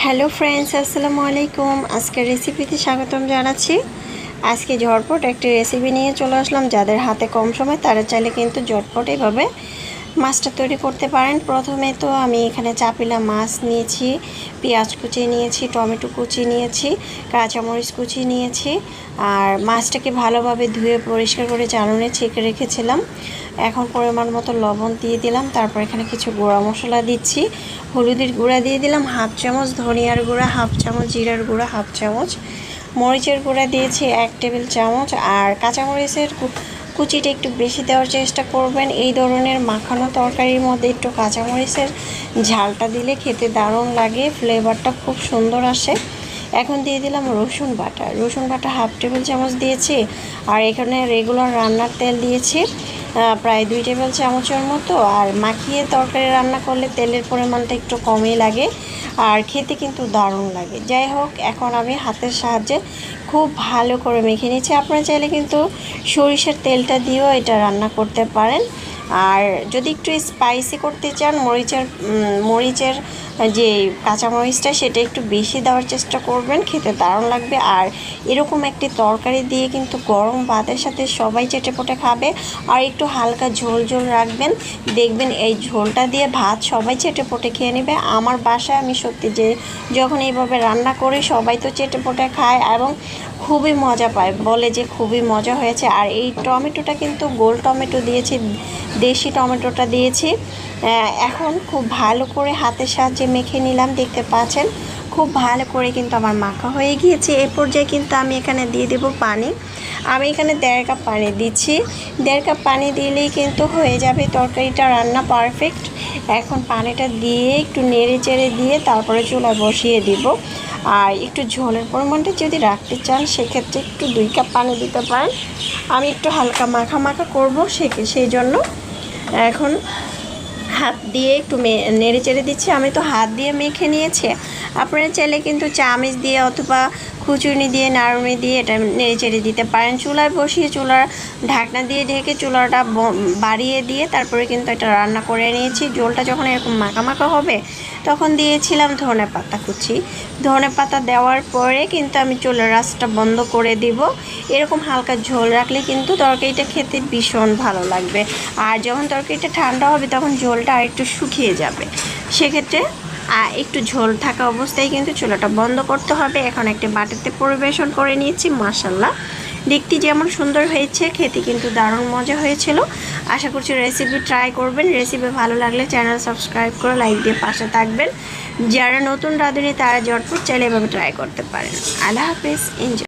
Hello friends, আসসালামু আলাইকুম। আজকের রেসিপিতে স্বাগতম জানাচ্ছি। আজকে ঝটপট একটি রেসিপি নিয়ে চলে আসলাম। যাদের হাতে কম সময় তারা চাইলে কিন্তু ঝটপট এভাবে মাছটা তৈরি করতে পারেন। প্রথমে তো আমি এখানে চাপিলা মাছ নিয়েছি, পেঁয়াজ কুচি নিয়েছি, টমেটো কুচি নিয়েছি, কাঁচামরিচ কুচি নিয়েছি। আর মাছটাকে ভালোভাবে ধুয়ে পরিষ্কার করে চালনে ছেঁকে রেখেছিলাম। এখন পরিমাণ মতো লবণ দিয়ে দিলাম। তারপর এখানে কিছু গুঁড়া মশলা দিচ্ছি। হলুদের গুঁড়া দিয়ে দিলাম হাফ চামচ, ধনিয়ার গুঁড়া হাফ চামচ, জিরার গুঁড়া হাফ চামচ, মরিচের গুঁড়া দিয়েছি 1 টেবিল চামচ। আর কাঁচামরিচের কুচিটা একটু বেশি দেওয়ার চেষ্টা করবেন। এই ধরনের মাখানো তরকারির মধ্যে একটু কাঁচামরিচের ঝালটা দিলে খেতে দারুণ লাগে, ফ্লেভারটা খুব সুন্দর আসে। এখন দিয়ে দিলাম রসুন বাটা হাফ টেবিল চামচ দিয়েছি। আর এখানে রেগুলার রান্নার তেল দিয়েছি প্রায় 2 টেবিল চামচের মতো। আর মাখিয়ে তরকারি রান্না করলে তেলের পরিমাণটা একটু কমই লাগে, আর খেতে কিন্তু দারুণ লাগে। যাই হোক, এখন আমি হাতের সাহায্যে খুব ভালো করে মেখে নিচ্ছি। আপনারা চাইলে কিন্তু সরিষার তেলটা দিয়েও এটা রান্না করতে পারেন। আর যদি একটু স্পাইসি করতে চান, মরিচের যে কাঁচামরিচটা সেটা একটু বেশি দেওয়ার চেষ্টা করবেন, খেতে দারুণ লাগবে। আর এরকম একটি তরকারি দিয়ে কিন্তু গরম ভাতের সাথে সবাই চেটেপুটে খাবে। আর একটু হালকা ঝোল ঝোল রাখবেন, দেখবেন এই ঝোলটা দিয়ে ভাত সবাই চেটেপুটে খেয়ে নেবে। আমার বাসায় আমি সত্যি যে যখন এইভাবে রান্না করি সবাই তো চেটেপুটে খায় এবং খুবই মজা পায়, বলে যে খুবই মজা হয়েছে। আর এই টমেটোটা কিন্তু গোল টমেটো দিয়েছি, দেশি টমেটোটা দিয়েছি। এখন খুব ভালো করে হাতের সাহায্যে মেখে নিলাম। দেখতে পাচ্ছেন খুব ভালো করে কিন্তু আমার মাখা হয়ে গিয়েছে। এ পর্যায়ে কিন্তু আমি এখানে দিয়ে দেব পানি। আমি এখানে 1.5 কাপ পানি দিচ্ছি। 1.5 কাপ পানি দিলেই কিন্তু হয়ে যাবে তরকারিটা রান্না পারফেক্ট। এখন পানিটা দিয়ে একটু নেড়ে চেড়ে দিয়ে তারপরে চুলায় বসিয়ে দিব। আর একটু ঝোলের পরিমাণটা যদি রাখতে চান সেক্ষেত্রে একটু 2 কাপ পানি দিতে পারেন। আমি একটু হালকা মাখা মাখা করবো সেই জন্য এখন হাত দিয়ে একটু নেড়ে চেড়ে দিচ্ছি। আমি তো হাত দিয়ে মেখে নিয়েছি, আপনারা চাইলে কিন্তু চামচ দিয়ে অথবা খুচুনি দিয়ে নাড়ুনি দিয়ে এটা নেড়ে চেড়ে দিতে পারেন। চুলায় বসিয়ে চুলার ঢাকনা দিয়ে ঢেকে চুলাটা বাড়িয়ে দিয়ে তারপরে কিন্তু এটা রান্না করে নিয়েছি। ঝোলটা যখন এরকম মাখা মাখা হবে তখন দিয়েছিলাম ধনে পাতা কুচি। ধনে পাতা দেওয়ার পরে কিন্তু আমি চুলার আঁচটা বন্ধ করে দিব। এরকম হালকা ঝোল রাখলে কিন্তু তরকারিটা খেতে ভীষণ ভালো লাগবে। আর যখন তরকারিটা ঠান্ডা হবে তখন ঝোলটা আর একটু শুকিয়ে যাবে, সেক্ষেত্রে একটু ঝোল থাকা অবস্থায় কিন্তু চুলাটা বন্ধ করতে হবে। এখন একটা বাটিতে পরিবেশন করে নিয়েছি। মাশাআল্লাহ, দেখতে যেমন সুন্দর হয়েছে, খেতে কিন্তু দারুণ মজা হয়েছিল। আশা করছি রেসিপি ট্রাই করবেন। রেসিপি ভালো লাগলে চ্যানেল সাবস্ক্রাইব করে লাইক দিয়ে পাশে থাকবেন। যারা নতুন রাঁধুনি তারা ঝটপট চাইলে এভাবে ট্রাই করতে পারেন। আল্লাহ হাফেজ, এনজয়।